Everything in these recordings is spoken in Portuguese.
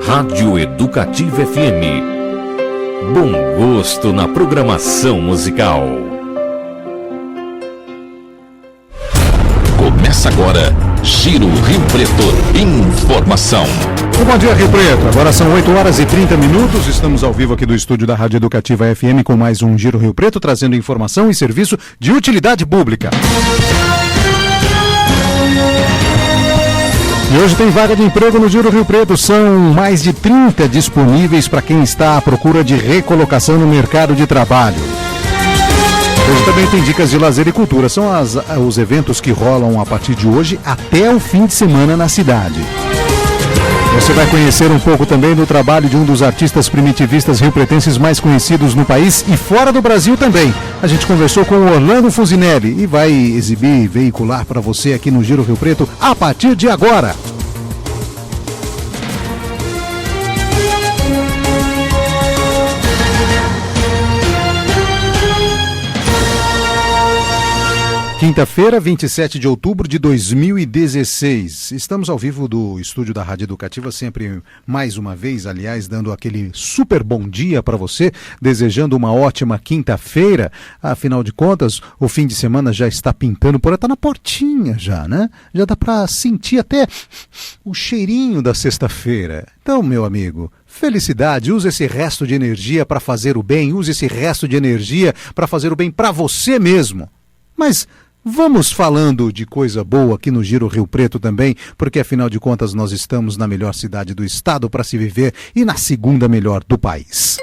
Rádio Educativa FM. Bom gosto na programação musical. Começa agora, Giro Rio Preto. Informação. Bom dia, Rio Preto. Agora são 8h30. Estamos ao vivo aqui do estúdio da Rádio Educativa FM com mais um Giro Rio Preto, trazendo informação e serviço de utilidade pública. E hoje tem vaga de emprego no Giro Rio Preto. São mais de 30 disponíveis para quem está à procura de recolocação no mercado de trabalho. Hoje também tem dicas de lazer e cultura. São os eventos que rolam a partir de hoje até o fim de semana na cidade. Você vai conhecer um pouco também do trabalho de um dos artistas primitivistas riopretenses mais conhecidos no país e fora do Brasil também. A gente conversou com o Orlando Fusinelli e vai exibir e veicular para você aqui no Giro Rio Preto a partir de agora. Quinta-feira, 27 de outubro de 2016. Estamos ao vivo do estúdio da Rádio Educativa, sempre mais uma vez, aliás, dando aquele super bom dia para você, desejando uma ótima quinta-feira. Afinal de contas, o fim de semana já está pintando por aí, está na portinha já, né? Já dá para sentir até o cheirinho da sexta-feira. Então, meu amigo, felicidade, use esse resto de energia para fazer o bem, use esse resto de energia para fazer o bem para você mesmo. Mas vamos falando de coisa boa aqui no Giro Rio Preto também, porque afinal de contas nós estamos na melhor cidade do estado para se viver e na segunda melhor do país.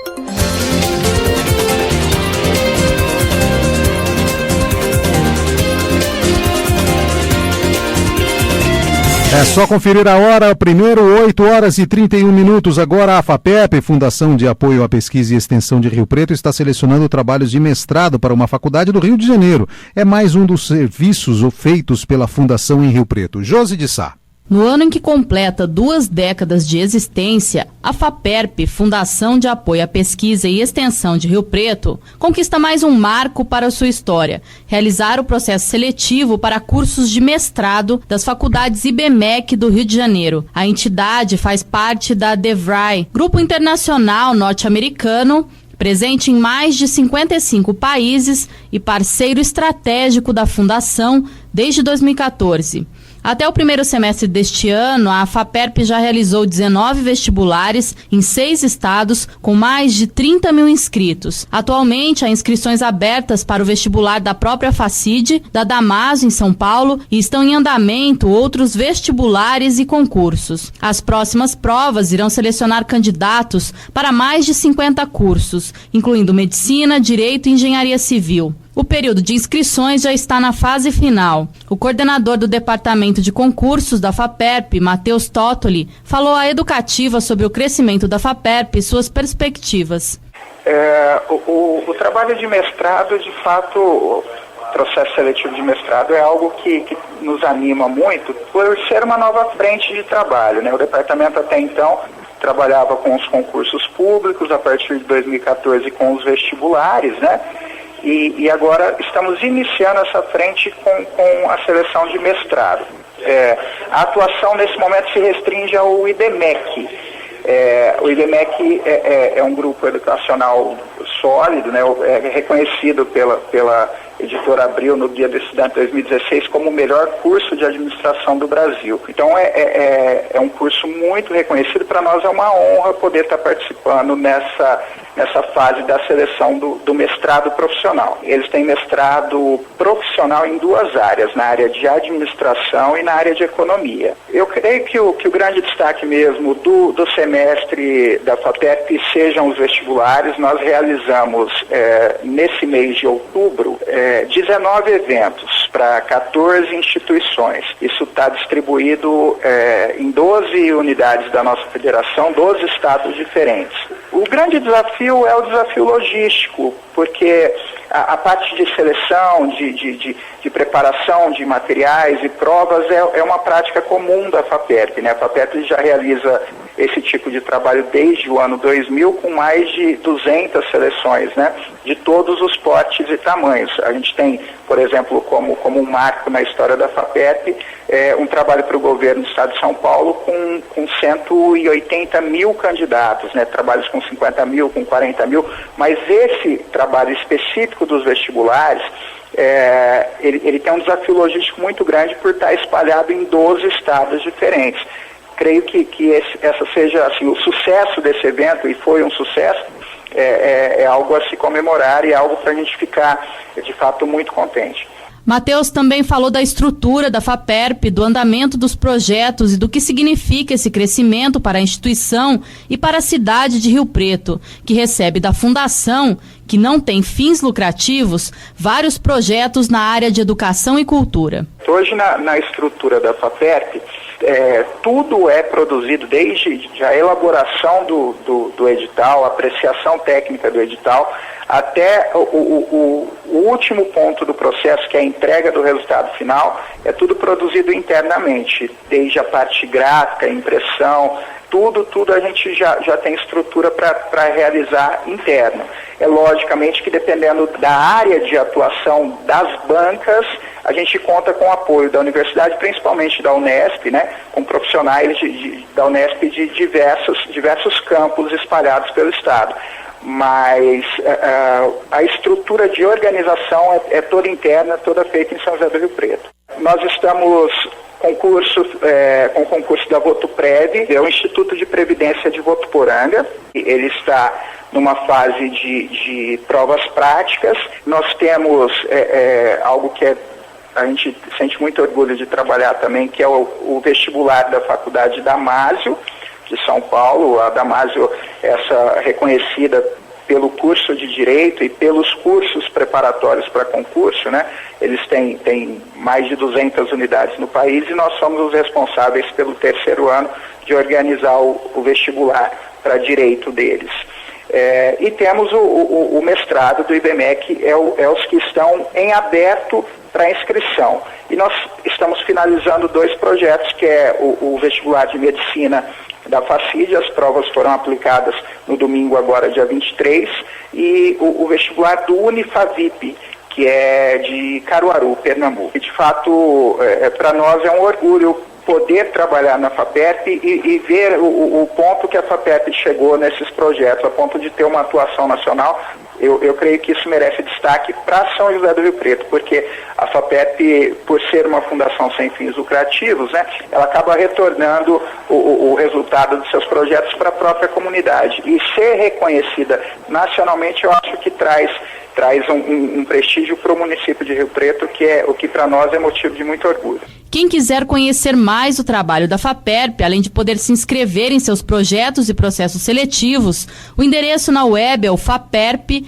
É só conferir a hora, primeiro 8h31. Agora a FAPERP, Fundação de Apoio à Pesquisa e Extensão de Rio Preto, está selecionando trabalhos de mestrado para uma faculdade do Rio de Janeiro. É mais um dos serviços feitos pela Fundação em Rio Preto. Josi de Sá. No ano em que completa 2 décadas de existência, a FAPERP, Fundação de Apoio à Pesquisa e Extensão de Rio Preto, conquista mais um marco para sua história: realizar o processo seletivo para cursos de mestrado das faculdades IBMEC do Rio de Janeiro. A entidade faz parte da DeVry, grupo internacional norte-americano, presente em mais de 55 países e parceiro estratégico da Fundação desde 2014. Até o primeiro semestre deste ano, a FAPERP já realizou 19 vestibulares em 6 estados, com mais de 30 mil inscritos. Atualmente, há inscrições abertas para o vestibular da própria FACID, da Damaso, em São Paulo, e estão em andamento outros vestibulares e concursos. As próximas provas irão selecionar candidatos para mais de 50 cursos, incluindo Medicina, Direito e Engenharia Civil. O período de inscrições já está na fase final. O coordenador do Departamento de Concursos da FAPERP, Matheus Tottoli, falou à Educativa sobre o crescimento da FAPERP e suas perspectivas. O trabalho de mestrado, de fato, o processo seletivo de mestrado é algo que nos anima muito por ser uma nova frente de trabalho, né? O departamento até então trabalhava com os concursos públicos, a partir de 2014 com os vestibulares, né? E agora estamos iniciando essa frente com a seleção de mestrado. A atuação nesse momento se restringe ao IBMEC. O IBMEC é um grupo educacional sólido, né? É reconhecido pela Editora Abril no Dia do Estudante 2016 como o melhor curso de administração do Brasil. Então é um curso muito reconhecido. Para nós é uma honra poder estar participando nessa fase da seleção do mestrado profissional. Eles têm mestrado profissional em 2 áreas, na área de administração e na área de economia. Eu creio que o grande destaque mesmo do semestre da FAPERP sejam os vestibulares. Nós realizamos nesse mês de outubro 19 eventos para 14 instituições. Isso está distribuído em 12 unidades da nossa federação, 12 estados diferentes. O grande desafio é o desafio logístico, porque a parte de seleção, de preparação de materiais e provas é uma prática comum da FAPERP, né? A FAPERP já realiza esse tipo de trabalho desde o ano 2000 com mais de 200 seleções, né? De todos os portes e tamanhos. A gente tem, por exemplo, como um marco na história da FAPERP, um trabalho para o governo do Estado de São Paulo com 180 mil candidatos, né? Trabalhos com 50 mil, com 40 mil, mas esse trabalho específico dos vestibulares, ele tem um desafio logístico muito grande por estar espalhado em 12 estados diferentes. Creio que essa seja assim, o sucesso desse evento, e foi um sucesso, é algo a se comemorar e algo para a gente ficar, de fato, muito contente. Matheus também falou da estrutura da FAPERP, do andamento dos projetos e do que significa esse crescimento para a instituição e para a cidade de Rio Preto, que recebe da Fundação, que não tem fins lucrativos, vários projetos na área de educação e cultura. Hoje, na estrutura da FAPERP, tudo é produzido, desde a elaboração do edital, a apreciação técnica do edital, até o último ponto do processo, que é a entrega do resultado final, é tudo produzido internamente, desde a parte gráfica, impressão, tudo a gente já tem estrutura para realizar interno. É logicamente que, dependendo da área de atuação das bancas, a gente conta com o apoio da universidade, principalmente da Unesp, né, com profissionais da Unesp de diversos campos espalhados pelo estado. Mas a estrutura de organização é toda interna, toda feita em São José do Rio Preto. Nós estamos com o concurso da Votoprev, é o Instituto de Previdência de Votuporanga. Ele está numa fase de provas práticas. Nós temos algo que a gente sente muito orgulho de trabalhar também, que é o vestibular da Faculdade Damásio, de São Paulo. A Damásio, essa reconhecida pelo curso de Direito e pelos cursos preparatórios para concurso, né? Eles têm mais de 200 unidades no país, e nós somos os responsáveis pelo terceiro ano de organizar o vestibular para Direito deles. E temos o mestrado do IBMEC, os que estão em aberto para inscrição. E nós estamos finalizando 2 projetos, que é o vestibular de Medicina da FACID. As provas foram aplicadas no domingo, agora dia 23, e o vestibular do Unifavip, que é de Caruaru, Pernambuco. E, de fato, para nós é um orgulho poder trabalhar na FAPERP e ver o ponto que a FAPERP chegou nesses projetos, a ponto de ter uma atuação nacional. Eu creio que isso merece destaque para São José do Rio Preto, porque a FAPERP, por ser uma fundação sem fins lucrativos, né, ela acaba retornando o resultado dos seus projetos para a própria comunidade. E ser reconhecida nacionalmente, eu acho que traz um prestígio para o município de Rio Preto, que é o que para nós é motivo de muito orgulho. Quem quiser conhecer mais o trabalho da FAPERP, além de poder se inscrever em seus projetos e processos seletivos, o endereço na web é o faperp.org.br.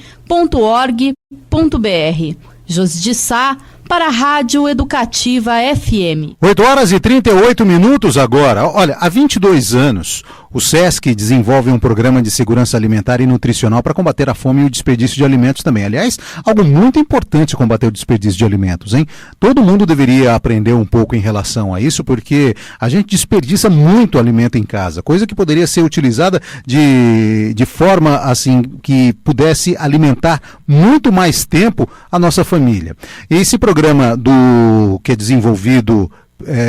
Josi de Sá, para a Rádio Educativa FM. 8h38 agora. Olha, há 22 anos, o SESC desenvolve um programa de segurança alimentar e nutricional para combater a fome e o desperdício de alimentos também. Aliás, algo muito importante combater o desperdício de alimentos, hein? Todo mundo deveria aprender um pouco em relação a isso, porque a gente desperdiça muito alimento em casa, coisa que poderia ser utilizada de forma assim que pudesse alimentar muito mais tempo a nossa família. Esse programa que é desenvolvido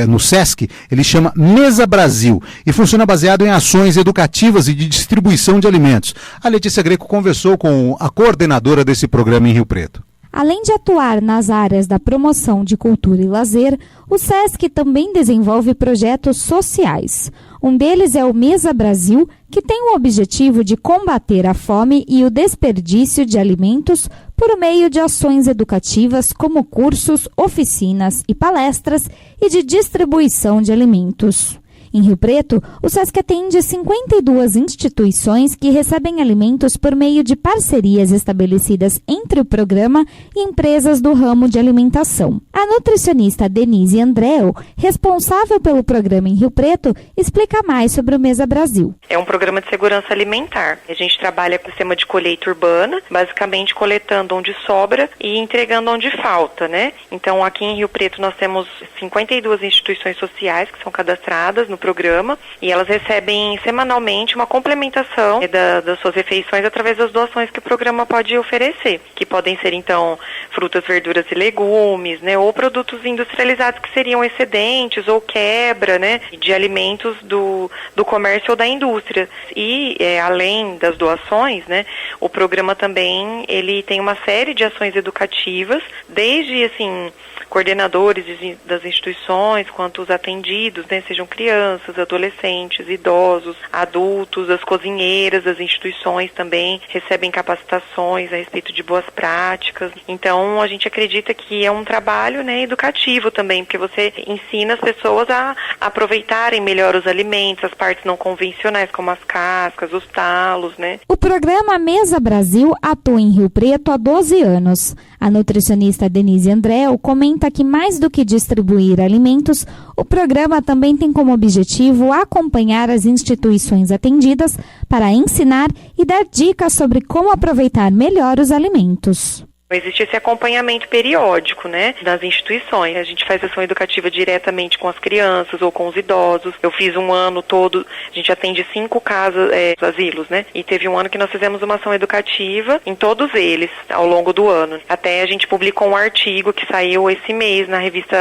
no SESC, ele chama Mesa Brasil e funciona baseado em ações educativas e de distribuição de alimentos. A Letícia Greco conversou com a coordenadora desse programa em Rio Preto. Além de atuar nas áreas da promoção de cultura e lazer, o SESC também desenvolve projetos sociais. Um deles é o Mesa Brasil, que tem o objetivo de combater a fome e o desperdício de alimentos por meio de ações educativas como cursos, oficinas e palestras e de distribuição de alimentos. Em Rio Preto, o SESC atende 52 instituições que recebem alimentos por meio de parcerias estabelecidas entre o programa e empresas do ramo de alimentação. A nutricionista Denise Andréu, responsável pelo programa em Rio Preto, explica mais sobre o Mesa Brasil. É um programa de segurança alimentar. A gente trabalha com o sistema de colheita urbana, basicamente coletando onde sobra e entregando onde falta, né? Então, aqui em Rio Preto nós temos 52 instituições sociais que são cadastradas no programa e elas recebem semanalmente uma complementação das suas refeições através das doações que o programa pode oferecer, que podem ser então frutas, verduras e legumes, né, ou produtos industrializados que seriam excedentes ou quebra, né, de alimentos do comércio ou da indústria. E além das doações, né, o programa também ele tem uma série de ações educativas, desde assim coordenadores das instituições, quanto os atendidos, né, sejam crianças, adolescentes, idosos, adultos, as cozinheiras das instituições também recebem capacitações a respeito de boas práticas. Então, a gente acredita que é um trabalho, né, educativo também, porque você ensina as pessoas a aproveitarem melhor os alimentos, as partes não convencionais, como as cascas, os talos, né. O programa Mesa Brasil atua em Rio Preto há 12 anos. A nutricionista Denise Andréu comenta que mais do que distribuir alimentos, o programa também tem como objetivo acompanhar as instituições atendidas para ensinar e dar dicas sobre como aproveitar melhor os alimentos. Existe esse acompanhamento periódico, né, das instituições. A gente faz ação educativa diretamente com as crianças ou com os idosos. Eu fiz um ano todo, a gente atende 5 casas, asilos, né, e teve um ano que nós fizemos uma ação educativa em todos eles, ao longo do ano. Até a gente publicou um artigo que saiu esse mês na revista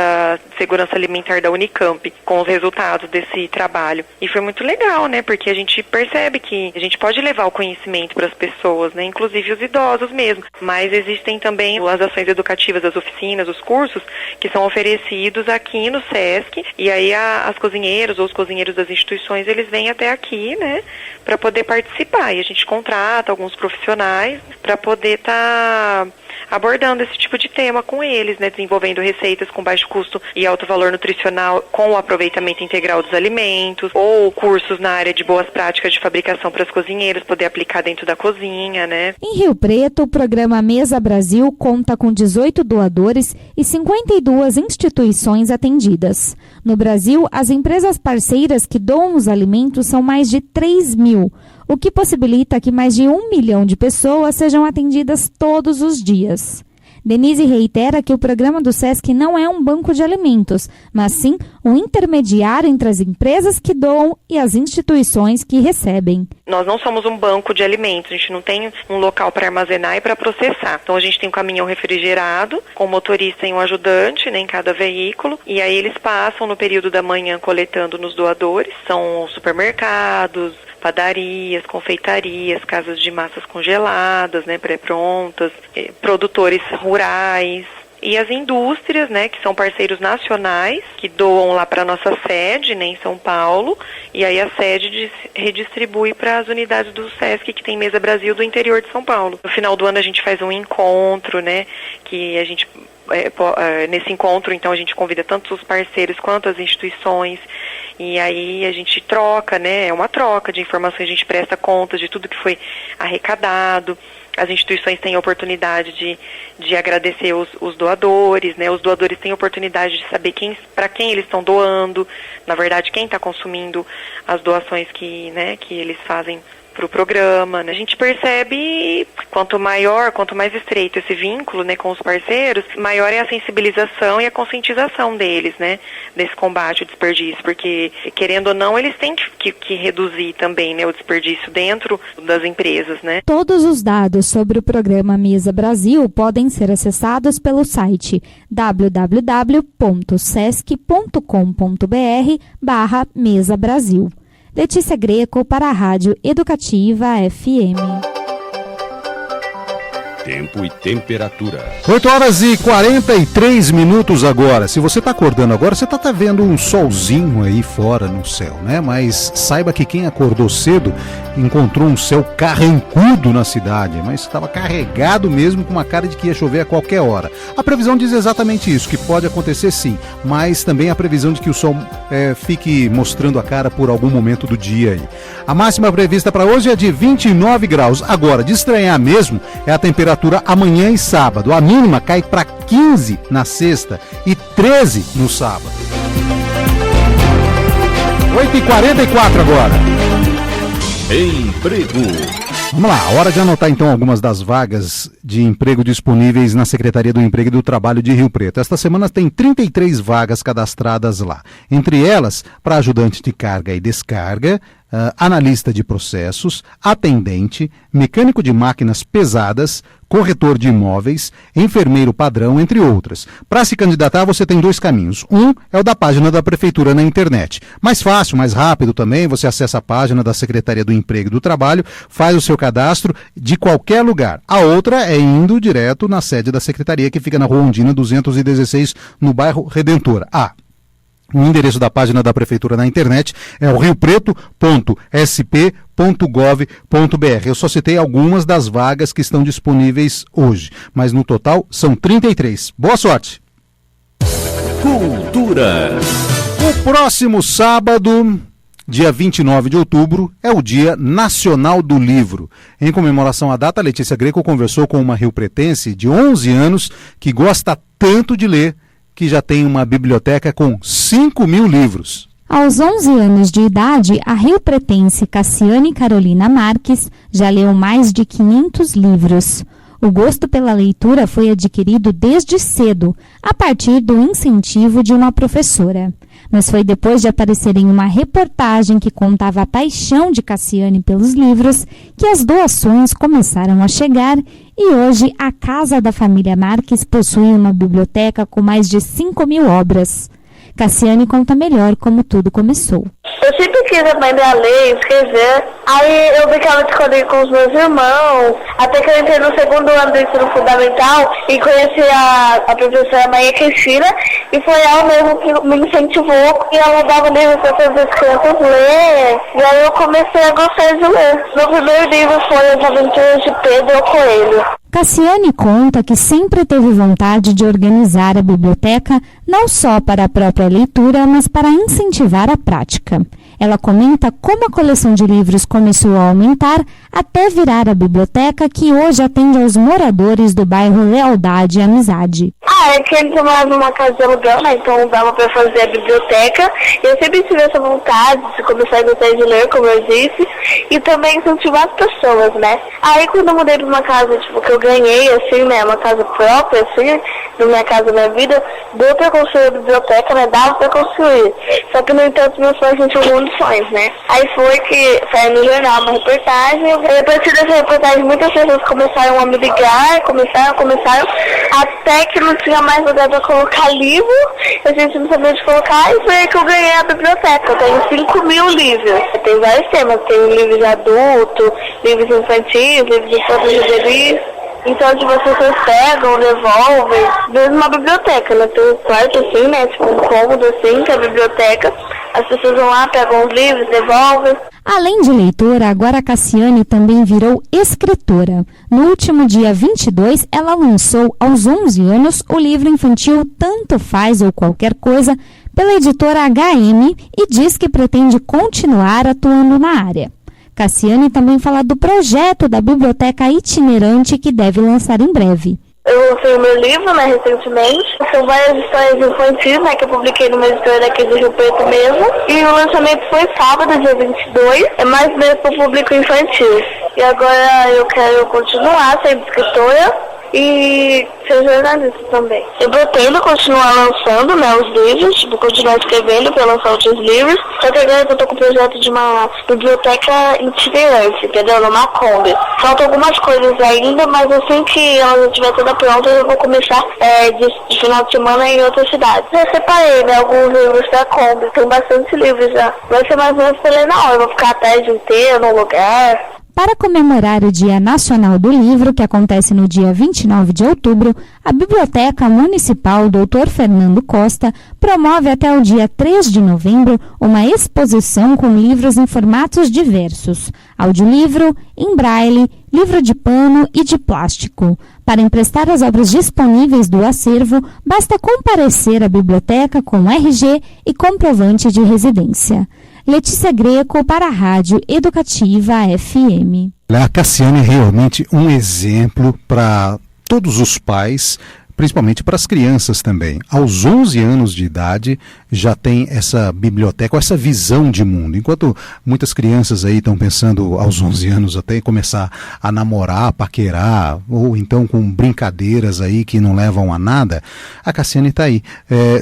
Segurança Alimentar da Unicamp, com os resultados desse trabalho. E foi muito legal, né, porque a gente percebe que a gente pode levar o conhecimento para as pessoas, né, inclusive os idosos mesmo, mas existem também as ações educativas, as oficinas, os cursos que são oferecidos aqui no SESC, e aí as cozinheiras ou os cozinheiros das instituições, eles vêm até aqui, né, para poder participar, e a gente contrata alguns profissionais para poder estar abordando esse tipo de tema com eles, né, desenvolvendo receitas com baixo custo e alto valor nutricional com o aproveitamento integral dos alimentos, ou cursos na área de boas práticas de fabricação para as cozinheiras poder aplicar dentro da cozinha, né. Em Rio Preto, o programa Mesa Brasil conta com 18 doadores e 52 instituições atendidas. No Brasil, as empresas parceiras que doam os alimentos são mais de 3.000, o que possibilita que mais de 1 milhão de pessoas sejam atendidas todos os dias. Denise reitera que o programa do SESC não é um banco de alimentos, mas sim um intermediário entre as empresas que doam e as instituições que recebem. Nós não somos um banco de alimentos, a gente não tem um local para armazenar e para processar. Então a gente tem um caminhão refrigerado, com um motorista e um ajudante, né, em cada veículo, e aí eles passam no período da manhã coletando nos doadores. São supermercados, padarias, confeitarias, casas de massas congeladas, né, pré-prontas, produtores rurais e as indústrias, né, que são parceiros nacionais, que doam lá para a nossa sede, né, em São Paulo, e aí a sede redistribui para as unidades do SESC que tem Mesa Brasil do interior de São Paulo. No final do ano a gente faz um encontro, né, que a gente nesse encontro, então, a gente convida tanto os parceiros quanto as instituições, e aí a gente troca, né, é uma troca de informações, a gente presta contas de tudo que foi arrecadado. As instituições têm a oportunidade de agradecer os doadores, né? Os doadores têm a oportunidade de saber para quem eles estão doando, na verdade, quem está consumindo as doações que eles fazem para o programa, né? A gente percebe quanto mais estreito esse vínculo, né, com os parceiros, maior é a sensibilização e a conscientização deles, né, desse combate ao desperdício, porque querendo ou não eles têm que reduzir também, né, o desperdício dentro das empresas, né. Todos os dados sobre o programa Mesa Brasil podem ser acessados pelo site www.sesc.com.br/Mesa Brasil. Letícia Greco para a Rádio Educativa FM. Tempo e temperatura. 8h43 agora. Se você está acordando agora, você está vendo um solzinho aí fora no céu, né? Mas saiba que quem acordou cedo encontrou um céu carrancudo na cidade, mas estava carregado mesmo, com uma cara de que ia chover a qualquer hora. A previsão diz exatamente isso, que pode acontecer sim, mas também a previsão de que o sol fique mostrando a cara por algum momento do dia aí. A máxima prevista para hoje é de 29 graus. Agora, de estranhar mesmo é a temperatura amanhã e sábado. A mínima cai para 15 na sexta e 13 no sábado. 8h44 agora. Emprego. Vamos lá, hora de anotar então algumas das vagas de emprego disponíveis na Secretaria do Emprego e do Trabalho de Rio Preto. Esta semana tem 33 vagas cadastradas lá. Entre elas, para ajudante de carga e descarga, analista de processos, atendente, mecânico de máquinas pesadas, corretor de imóveis, enfermeiro padrão, entre outras. Para se candidatar, você tem 2 caminhos. Um é o da página da Prefeitura na internet. Mais fácil, mais rápido também, você acessa a página da Secretaria do Emprego e do Trabalho, faz o seu cadastro de qualquer lugar. A outra é indo direto na sede da Secretaria, que fica na Rua Ondina 216, no bairro Redentor. O endereço da página da Prefeitura na internet é o riopreto.sp.gov.br. Eu só citei algumas das vagas que estão disponíveis hoje, mas no total são 33. Boa sorte! Cultura. O próximo sábado, dia 29 de outubro, é o Dia Nacional do Livro. Em comemoração à data, Letícia Greco conversou com uma riopretense de 11 anos que gosta tanto de ler, que já tem uma biblioteca com 5.000 livros. Aos 11 anos de idade, a riopretense Cassiane Carolina Marques já leu mais de 500 livros. O gosto pela leitura foi adquirido desde cedo, a partir do incentivo de uma professora. Mas foi depois de aparecer em uma reportagem que contava a paixão de Cassiane pelos livros que as doações começaram a chegar e hoje a casa da família Marques possui uma biblioteca com mais de 5.000 obras. Cassiane conta melhor como tudo começou. Eu sempre quis aprender a ler, escrever. Aí eu brincava de esconder com os meus irmãos, até que eu entrei no 2º ano do ensino fundamental e conheci a professora Maria Cristina, e foi ela mesmo que me incentivou, e ela dava livros para todas as crianças ler, e aí eu comecei a gostar de ler. Meu primeiro livro foi As Aventuras de Pedro Coelho. Cassiane conta que sempre teve vontade de organizar a biblioteca não só para a própria leitura, mas para incentivar a prática. Ela comenta como a coleção de livros começou a aumentar até virar a biblioteca que hoje atende aos moradores do bairro Lealdade e Amizade. É que eles moravam numa casa de aluguel, né? Então dava para fazer a biblioteca. Eu sempre tive essa vontade de começar a gostar de ler, como eu disse, e também incentivar as pessoas, né? Aí quando eu mudei para uma casa, tipo, que eu ganhei, assim, né? Uma casa própria, assim, na minha casa, minha vida, deu para construir a biblioteca, né? Dava para construir. Só que, no entanto, meus pais não tinham condições, né? Aí foi que saiu no jornal uma reportagem, e a partir dessa reportagem muitas pessoas começaram a me ligar, começaram, até que não tinha mais lugar para colocar livro, a gente não sabia onde colocar, e foi aí que eu ganhei a biblioteca. Eu tenho 5.000 livros. Tem vários temas, tem livros de adulto, livros infantis, livros de fotos de juvenis. Então, tipo, as pessoas pegam, devolvem, mesmo uma biblioteca, né? Tem um quarto assim, né? Tipo, um cômodo assim, que é a biblioteca. As pessoas vão lá, pegam os livros, devolvem. Além de leitora, agora a Cassiane também virou escritora. No último dia 22, ela lançou, aos 11 anos, o livro infantil Tanto Faz ou Qualquer Coisa, pela editora HM, e diz que pretende continuar atuando na área. Cassiane também fala do projeto da biblioteca itinerante que deve lançar em breve. Eu lancei o meu livro, né, recentemente. São várias histórias infantis, né, que eu publiquei numa editora aqui de Rio Preto mesmo. E o lançamento foi sábado, dia 22. É mais mesmo para o público infantil. E agora eu quero continuar sendo escritora e ser jornalista também. Eu pretendo continuar lançando, né, os livros, vou continuar escrevendo para lançar outros livros. Só que agora eu tô com o projeto de uma biblioteca itinerante, entendeu? Numa Kombi. Faltam algumas coisas ainda, mas assim que ela já estiver toda pronta, eu vou começar de final de semana em outras cidades. Eu separei, né, alguns livros da Kombi, tem bastante livros já. Vai ser mais ou menos pra ler na hora, eu vou ficar a tarde inteira no lugar. Para comemorar o Dia Nacional do Livro, que acontece no dia 29 de outubro, a Biblioteca Municipal Dr. Fernando Costa promove até o dia 3 de novembro uma exposição com livros em formatos diversos: audiolivro, em braille, livro de pano e de plástico. Para emprestar as obras disponíveis do acervo, basta comparecer à biblioteca com RG e comprovante de residência. Letícia Greco para a Rádio Educativa FM. A Cassiane é realmente um exemplo para todos os pais, principalmente para as crianças também. Aos 11 anos de idade já tem essa biblioteca, essa visão de mundo. Enquanto muitas crianças aí estão pensando aos 11 anos até em começar a namorar, paquerar, ou então com brincadeiras aí que não levam a nada, a Cassiane está aí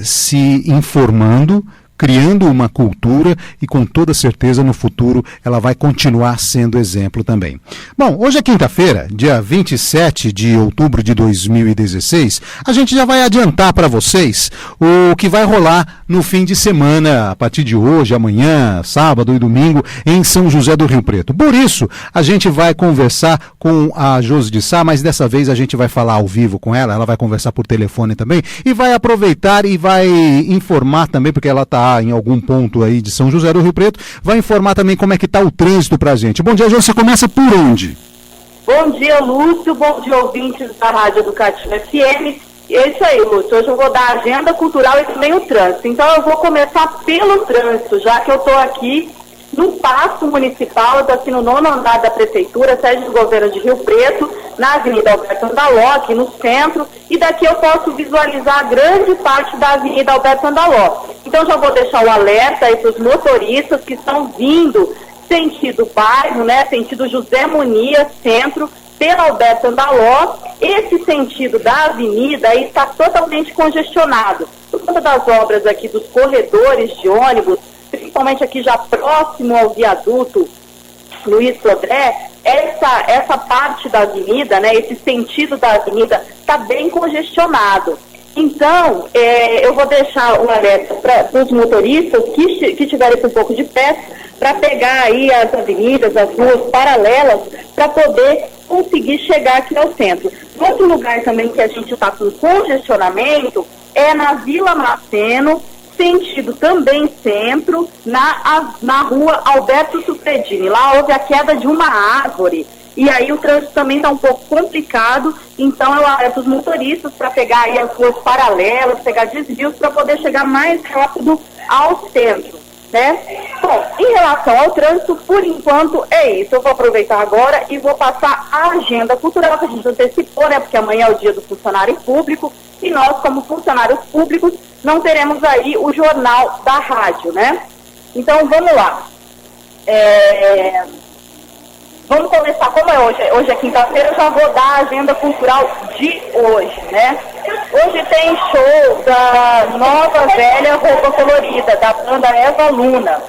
se informando, criando uma cultura e com toda certeza no futuro ela vai continuar sendo exemplo também. Bom, hoje é quinta-feira, dia 27 de outubro de 2016, a gente já vai adiantar para vocês o que vai rolar no fim de semana, a partir de hoje, amanhã, sábado e domingo, em São José do Rio Preto. Por isso, a gente vai conversar com a Josi de Sá, mas dessa vez a gente vai falar ao vivo com ela vai conversar por telefone também, e vai aproveitar e vai informar também, porque ela está em algum ponto aí de São José do Rio Preto, vai informar também como é que está o trânsito pra gente. Bom dia, Josi, você começa por onde? Bom dia, Lúcio, bom dia, ouvintes da Rádio Educativa FM. E é isso aí, Lúcio, hoje eu vou dar a agenda cultural e também o trânsito. Então eu vou começar pelo trânsito, já que eu estou aqui no Paço Municipal, estou aqui no 9º andar da Prefeitura, sede do Governo de Rio Preto, na Avenida Alberto Andaló, aqui no centro, e daqui eu posso visualizar grande parte da Avenida Alberto Andaló. Então já vou deixar o alerta aí para os motoristas que estão vindo sentido bairro, né, sentido José Muniz, centro, pela Alberto Andaló. Esse sentido da avenida aí está totalmente congestionado. Por conta das obras aqui dos corredores de ônibus, principalmente aqui já próximo ao viaduto Luiz Sodré, essa parte da avenida, né, esse sentido da avenida está bem congestionado. Então, eu vou deixar um alerta para os motoristas que tiverem um pouco de pressa, para pegar aí as avenidas, as ruas paralelas, para poder conseguir chegar aqui ao centro. Outro lugar também que a gente está com congestionamento é na Vila Maceno, sentido também centro, na rua Alberto Supredini. Lá houve a queda de uma árvore. E aí o trânsito também está um pouco complicado, então eu alerto os motoristas para pegar aí as ruas paralelas, pegar desvios para poder chegar mais rápido ao centro, né? Bom, em relação ao trânsito, por enquanto é isso. Eu vou aproveitar agora e vou passar a agenda cultural que a gente antecipou, né? Porque amanhã é o dia do funcionário público e nós, como funcionários públicos, não teremos aí o jornal da rádio, né? Então vamos lá. Vamos começar, como é hoje é quinta-feira, eu já vou dar a agenda cultural de hoje, né? Hoje tem show da Nova Velha Roupa Colorida, da banda Eva Luna.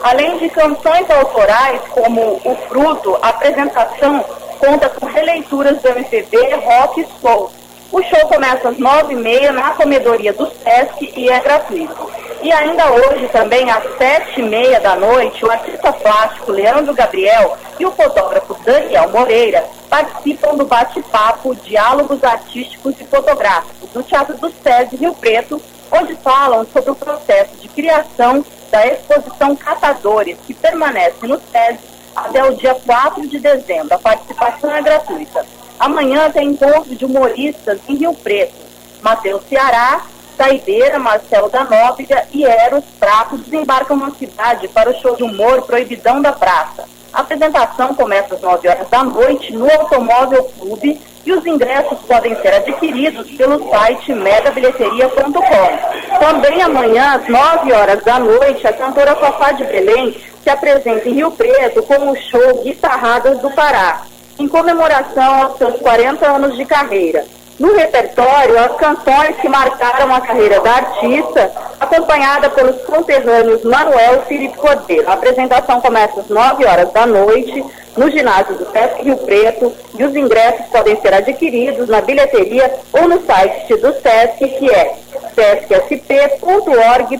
Além de canções autorais, como O Fruto, a apresentação conta com releituras do MPB, rock e soul. O show começa às 9h30 na comedoria do Sesc e é gratuito. E ainda hoje também, às 7h30 da noite, o artista plástico Leandro Gabriel e o fotógrafo Daniel Moreira participam do bate-papo Diálogos Artísticos e Fotográficos no Teatro do SESI Rio Preto, onde falam sobre o processo de criação da exposição Catadores, que permanece no SESI até o dia 4 de dezembro. A participação é gratuita. Amanhã tem encontro de humoristas em Rio Preto. Matheus Ceará, Saideira, Marcelo da Nóbrega e Eros Prato desembarcam na cidade para o show de humor Proibidão da Praça. A apresentação começa às 9h da noite no Automóvel Clube e os ingressos podem ser adquiridos pelo site megabilheteria.com. Também amanhã, às 9h da noite, a cantora Fafá de Belém se apresenta em Rio Preto com o show Guitarradas do Pará, em comemoração aos seus 40 anos de carreira. No repertório, as canções que marcaram a carreira da artista, acompanhada pelos conterrâneos Manuel e Felipe Cordeiro. A apresentação começa às 9h da noite, no ginásio do Sesc Rio Preto, e os ingressos podem ser adquiridos na bilheteria ou no site do Sesc, que é sescsp.org.br.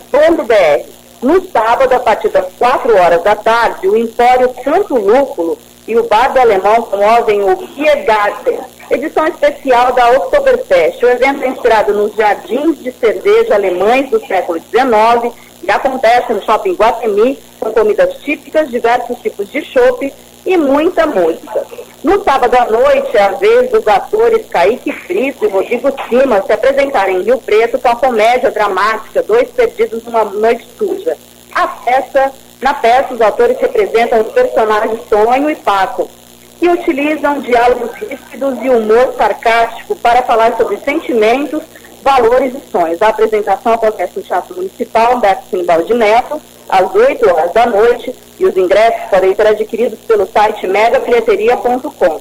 No sábado, a partir das 4h da tarde, o Empório Santo Lúpulo e o Bar do Alemão promovem o Biergarten, edição especial da Oktoberfest. O evento é inspirado nos jardins de cerveja alemães do século XIX e acontece no Shopping Guatemi, com comidas típicas, diversos tipos de chopp e muita música. No sábado à noite, é a vez dos atores Kaique Brito e Rodrigo Simas se apresentarem em Rio Preto com a comédia dramática Dois Perdidos numa Noite Suja. Na peça, os atores representam os personagens Tonho e Paco. e utilizam diálogos ríspidos e humor sarcástico para falar sobre sentimentos, valores e sonhos. A apresentação acontece no Teatro Municipal Humberto Simbaldi Neto, às 8 horas da noite, e os ingressos podem ser adquiridos pelo site megabilheteria.com.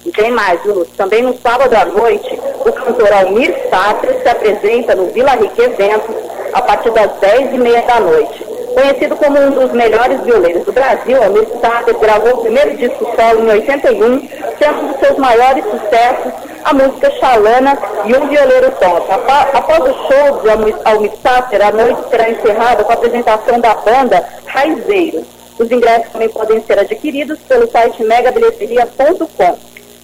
E tem mais, Lúcio. Também no sábado à noite, o cantor Almir Sater se apresenta no Vila Rica Eventos a partir das 10h30 da noite. Conhecido como um dos melhores violeiros do Brasil, Almir Sater gravou o primeiro disco solo em 81, sendo um dos seus maiores sucessos a música Xalana e Um Violeiro Tonto. Após o show de Almir Sater, a noite será encerrada com a apresentação da banda Raizeiro. Os ingressos também podem ser adquiridos pelo site megabilheteria.com.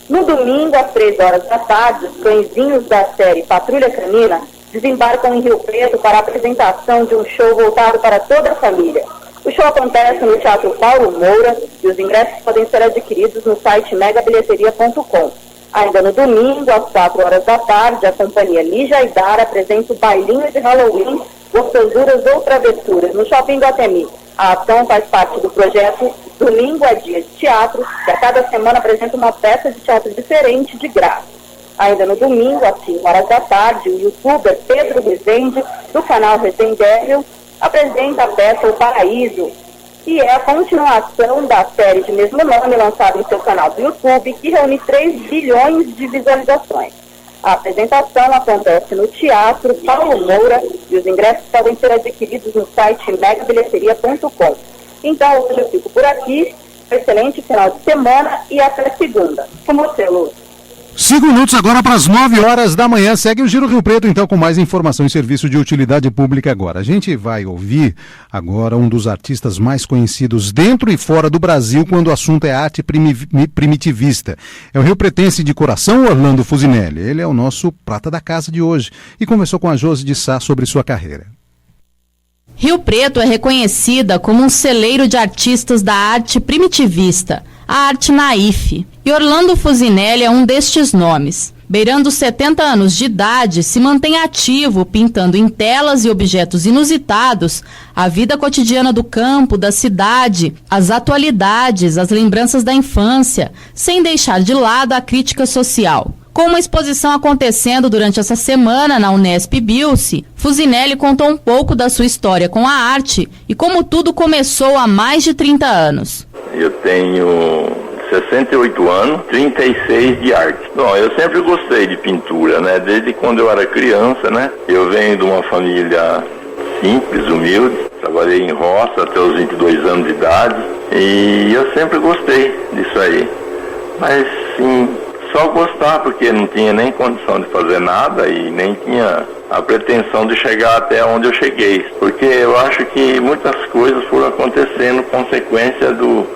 No domingo, às 3 horas da tarde, os cãezinhos da série Patrulha Canina desembarcam em Rio Preto para a apresentação de um show voltado para toda a família. O show acontece no Teatro Paulo Moura e os ingressos podem ser adquiridos no site megabilheteria.com. Ainda no domingo, às 4 horas da tarde, a companhia Lígia Aidar apresenta o bailinho de Halloween, Gostosuras ou Travessuras, no Shopping Guatemi. A ação faz parte do projeto Domingo é Dia de Teatro, que a cada semana apresenta uma peça de teatro diferente de graça. Ainda no domingo, às 5 horas da tarde, o youtuber Pedro Rezende, do canal Rezendério, apresenta a peça O Paraíso, que é a continuação da série de mesmo nome lançada em seu canal do YouTube, que reúne 3 bilhões de visualizações. A apresentação acontece no Teatro Paulo Moura e os ingressos podem ser adquiridos no site megabilheteria.com. Então, hoje eu fico por aqui. Excelente final de semana e até segunda. Com você, Lúcio. 5 minutos agora para as 9 horas da manhã. Segue o Giro Rio Preto, então, com mais informação e serviço de utilidade pública agora. A gente vai ouvir agora um dos artistas mais conhecidos dentro e fora do Brasil quando o assunto é arte primitivista. É o riopretense de coração, Orlando Fusinelli. Ele é o nosso prata da casa de hoje e conversou com a Josi de Sá sobre sua carreira. Rio Preto é reconhecida como um celeiro de artistas da arte primitivista, a arte naif. E Orlando Fusinelli é um destes nomes. Beirando os 70 anos de idade, se mantém ativo, pintando em telas e objetos inusitados a vida cotidiana do campo, da cidade, as atualidades, as lembranças da infância, sem deixar de lado a crítica social. Com uma exposição acontecendo durante essa semana na Unesp Bilce, Fusinelli contou um pouco da sua história com a arte e como tudo começou há mais de 30 anos. Eu tenho 68 anos, 36 de arte. Bom, eu sempre gostei de pintura, né? Desde quando eu era criança, né? Eu venho de uma família simples, humilde. Trabalhei em roça até os 22 anos de idade e eu sempre gostei disso aí. Mas, sim, só gostar, porque não tinha nem condição de fazer nada e nem tinha a pretensão de chegar até onde eu cheguei. Porque eu acho que muitas coisas foram acontecendo consequência do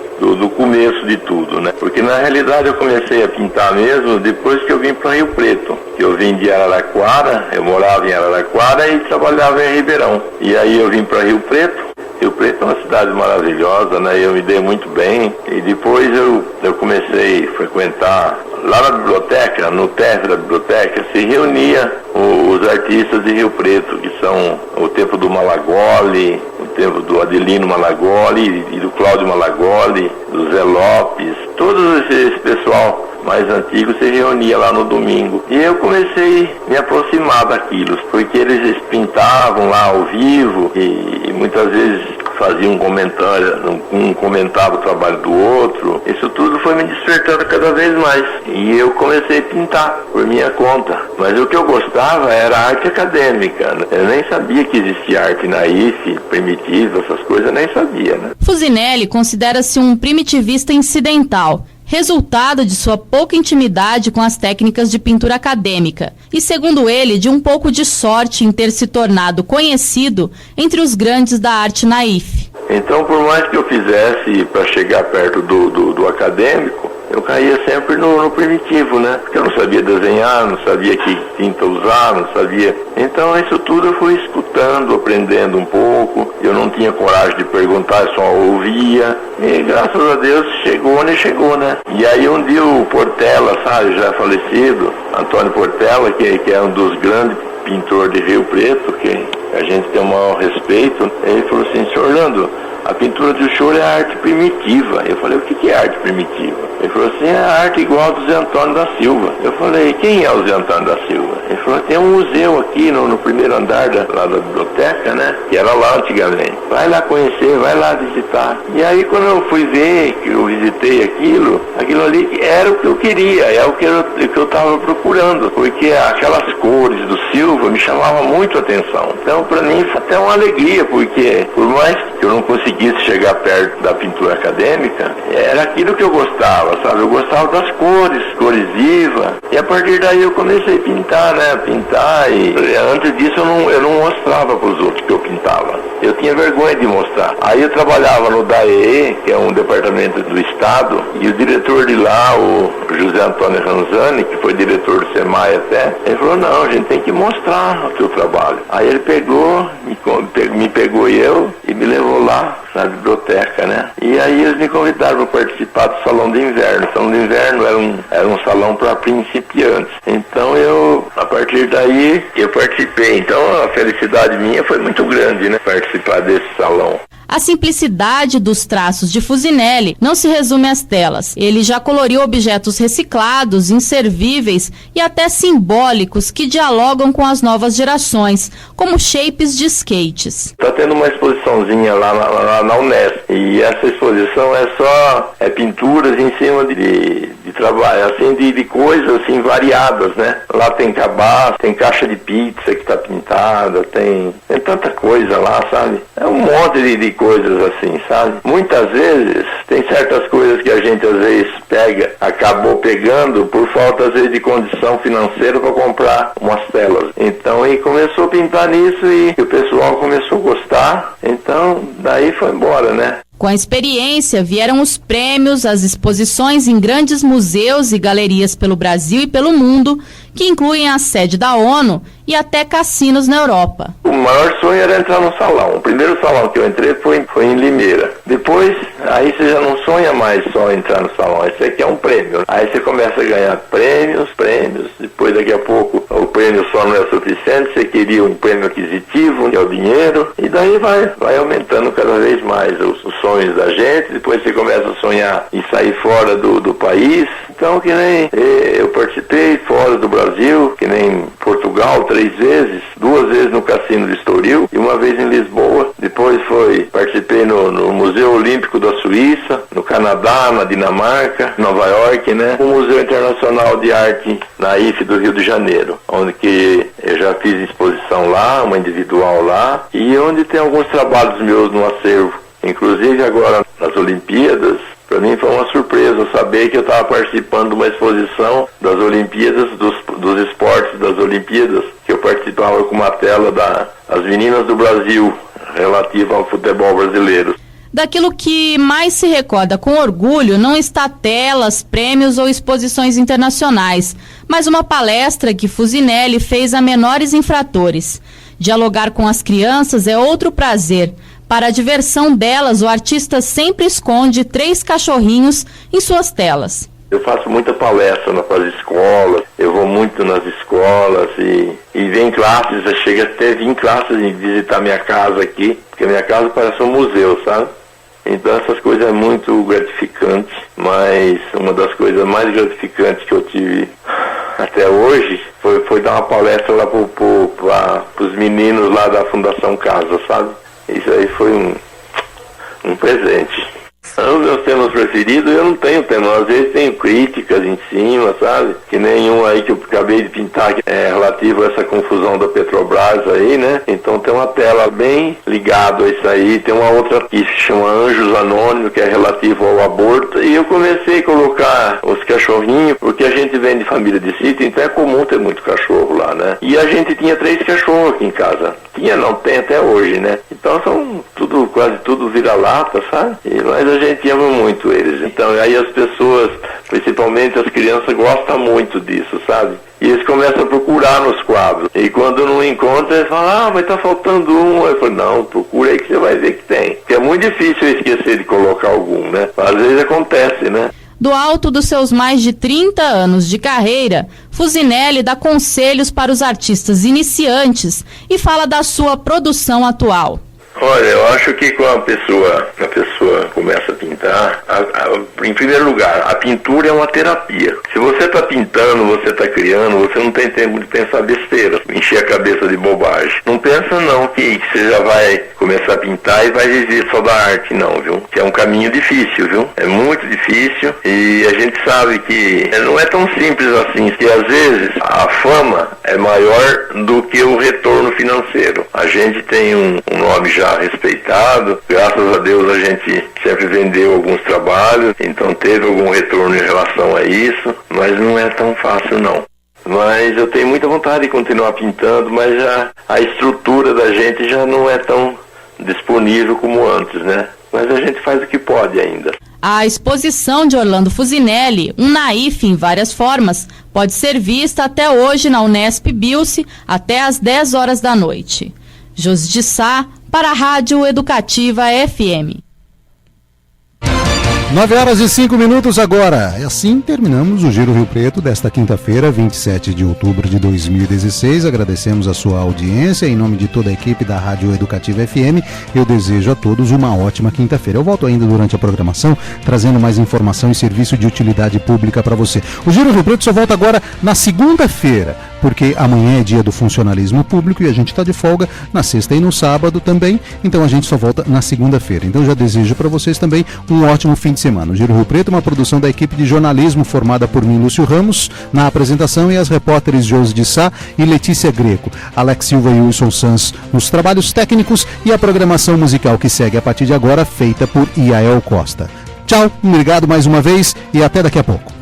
começo de tudo, né? Porque na realidade eu comecei a pintar mesmo depois que eu vim para Rio Preto. Que eu vim de Araraquara, eu morava em Araraquara e trabalhava em Ribeirão. E aí eu vim para Rio Preto. Rio Preto é uma cidade maravilhosa, né? Eu me dei muito bem. E depois eu comecei a frequentar lá na biblioteca, no térreo da biblioteca, se reunia os artistas de Rio Preto, que são o tempo do Malagoli, o tempo do Adelino Malagoli e do Cláudio Malagoli, do Zé Lopes, todo esse pessoal mais antigo se reunia lá no domingo. E eu comecei a me aproximar daquilo, porque eles pintavam lá ao vivo e muitas vezes faziam um comentário, um comentava o trabalho do outro. Isso tudo foi me despertando cada vez mais. E eu comecei a pintar por minha conta. Mas o que eu gostava era arte acadêmica, né? Eu nem sabia que existia arte naif, primitiva, essas coisas, eu nem sabia, né? Fusinelli considera-se um primitivista incidental, resultado de sua pouca intimidade com as técnicas de pintura acadêmica e, segundo ele, de um pouco de sorte em ter se tornado conhecido entre os grandes da arte naif. Então, por mais que eu fizesse para chegar perto do acadêmico, eu caía sempre no primitivo, né? Porque eu não sabia desenhar, não sabia que tinta usar, não sabia. Então, isso tudo eu fui escutando, aprendendo um pouco. Eu não tinha coragem de perguntar, eu só ouvia. E, graças a Deus, chegou onde chegou, né? E aí, um dia, o Portela, sabe, já falecido, Antônio Portela, que é um dos grandes pintores de Rio Preto, que a gente tem o maior respeito, ele falou assim: senhor Orlando, a pintura do choro é a arte primitiva. Eu falei, o que é arte primitiva? Ele falou assim, é a arte igual do Zé Antônio da Silva. Eu falei, quem é o Zé Antônio da Silva? Ele falou, tem um museu aqui no primeiro andar lá da biblioteca, né? Que era lá antigamente. Vai lá conhecer, vai lá visitar. E aí quando eu fui ver, que eu visitei aquilo ali era o que eu queria, é o que eu estava procurando, porque aquelas cores do Silva me chamavam muito a atenção. Então para mim foi até uma alegria, porque por mais que eu não conseguisse chegar perto da pintura acadêmica, era aquilo que eu gostava, sabe? Eu gostava das cores vivas. E a partir daí eu comecei a pintar, né? Pintar, e antes disso eu não mostrava para os outros que eu pintava. Eu tinha vergonha de mostrar. Aí eu trabalhava no DAEE, que é um departamento do Estado, e o diretor de lá, o José Antônio Ranzani, que foi diretor do SEMAI até, ele falou, não, a gente tem que mostrar o seu trabalho. Aí ele pegou, me pegou e me levou lá na biblioteca, né? E aí eles me convidaram para participar do Salão de Inverno. O Salão de Inverno era um salão para principiantes. Então a partir daí, eu participei. Então a felicidade minha foi muito grande, né? Participar desse salão. A simplicidade dos traços de Fusinelli não se resume às telas. Ele já coloriu objetos reciclados, inservíveis e até simbólicos que dialogam com as novas gerações, como shapes de skates. Está tendo uma exposiçãozinha lá na Unesp, e essa exposição é pinturas em cima de trabalho, assim, de coisas assim variadas, né? Lá tem cabaço, tem caixa de pizza que está pintada, tem tanta coisa lá, sabe? É um monte de coisas assim, sabe? Muitas vezes tem certas coisas que a gente às vezes acabou pegando por falta às vezes de condição financeira para comprar umas telas. Então aí começou a pintar nisso e o pessoal começou a gostar, então daí foi embora, né? Com a experiência, vieram os prêmios, as exposições em grandes museus e galerias pelo Brasil e pelo mundo, que incluem a sede da ONU e até cassinos na Europa. O maior sonho era entrar no salão. O primeiro salão que eu entrei foi em Limeira. Depois, aí você já não sonha mais só entrar no salão. Aí você quer um prêmio. Aí você começa a ganhar prêmios. Depois, daqui a pouco, o prêmio só não é suficiente. Você queria um prêmio aquisitivo, que é o dinheiro. E daí vai aumentando cada vez mais os sonhos da gente. Depois você começa a sonhar em sair fora do país. Então, que nem eu participei fora do Brasil, que nem Portugal 3 vezes, 2 vezes no Cassino de Estoril e uma vez em Lisboa. Depois participei no Museu Olímpico da Suíça, no Canadá, na Dinamarca, Nova York, né? O Museu Internacional de Arte na IFE do Rio de Janeiro, onde que eu já fiz exposição lá, uma individual lá, e onde tem alguns trabalhos meus no acervo. Inclusive agora nas Olimpíadas, para mim foi uma surpresa saber que eu estava participando de uma exposição das Olimpíadas, dos esportes das Olimpíadas, que eu participava com uma tela das meninas do Brasil, relativa ao futebol brasileiro. Daquilo que mais se recorda com orgulho não está telas, prêmios ou exposições internacionais, mas uma palestra que Fusinelli fez a menores infratores. Dialogar com as crianças é outro prazer. Para a diversão delas, o artista sempre esconde 3 cachorrinhos em suas telas. Eu faço muita palestra nas escolas, eu vou muito nas escolas e vem classes, chega até vir classes e visitar minha casa aqui, porque minha casa parece um museu, sabe? Então essas coisas é muito gratificante, mas uma das coisas mais gratificantes que eu tive até hoje foi dar uma palestra lá para os meninos lá da Fundação Casa, sabe? Isso aí foi um presente. Os meus temas preferidos, eu não tenho tema, às vezes tenho críticas em cima, sabe? Que nenhum aí que eu acabei de pintar, que é relativo a essa confusão da Petrobras aí, né? Então tem uma tela bem ligada a isso aí, tem uma outra que se chama Anjos Anônimos, que é relativo ao aborto, e eu comecei a colocar os cachorrinhos, porque a gente vem de família de sítio, então é comum ter muito cachorro lá, né? E a gente tinha 3 cachorros aqui em casa. Tem até hoje, né? Então são quase tudo vira-lata, sabe? Mas a gente ama muito eles. Então aí as pessoas, principalmente as crianças, gostam muito disso, sabe? E eles começam a procurar nos quadros. E quando não encontram, eles falam, mas tá faltando um. Eu falo, não, procura aí que você vai ver que tem. Porque é muito difícil eu esquecer de colocar algum, né? Às vezes acontece, né? Do alto dos seus mais de 30 anos de carreira, Fusinelli dá conselhos para os artistas iniciantes e fala da sua produção atual. Olha, eu acho que quando a pessoa começa a pintar, em primeiro lugar, a pintura é uma terapia. Se você está pintando, você está criando, você não tem tempo de pensar besteira, encher a cabeça de bobagem. Não pensa não que você já vai começar a pintar e vai viver só da arte, não, viu? Que é um caminho difícil, viu? É muito difícil e a gente sabe que não é tão simples assim, que às vezes a fama é maior do que o retorno financeiro. A gente tem um nome já respeitado, graças a Deus a gente sempre vendeu alguns trabalhos, então teve algum retorno em relação a isso, mas não é tão fácil não. Mas eu tenho muita vontade de continuar pintando, mas já a estrutura da gente já não é tão disponível como antes, né? Mas a gente faz o que pode ainda. A exposição de Orlando Fusinelli, um naif em várias formas, pode ser vista até hoje na Unesp Bilce, até às 10 horas da noite. Josi de Sá, para a Rádio Educativa FM. 9h05 agora. E assim terminamos o Giro Rio Preto desta quinta-feira, 27 de outubro de 2016. Agradecemos a sua audiência. Em nome de toda a equipe da Rádio Educativa FM, eu desejo a todos uma ótima quinta-feira. Eu volto ainda durante a programação, trazendo mais informação e serviço de utilidade pública para você. O Giro Rio Preto só volta agora na segunda-feira, porque amanhã é dia do funcionalismo público e a gente está de folga na sexta e no sábado também, então a gente só volta na segunda-feira. Então já desejo para vocês também um ótimo fim de semana. O Giro Rio Preto é uma produção da equipe de jornalismo formada por mim, Lúcio Ramos, na apresentação, e as repórteres Josi de Sá e Letícia Greco, Alex Silva e Wilson Sanz nos trabalhos técnicos e a programação musical que segue a partir de agora, feita por Iael Costa. Tchau, obrigado mais uma vez e até daqui a pouco.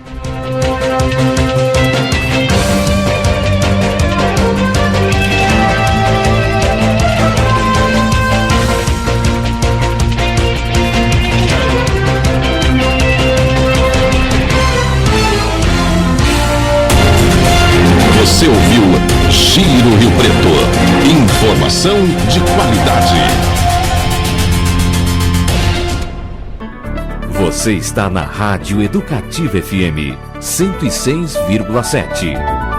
Você ouviu Giro Rio Preto. Informação de qualidade. Você está na Rádio Educativa FM 106,7.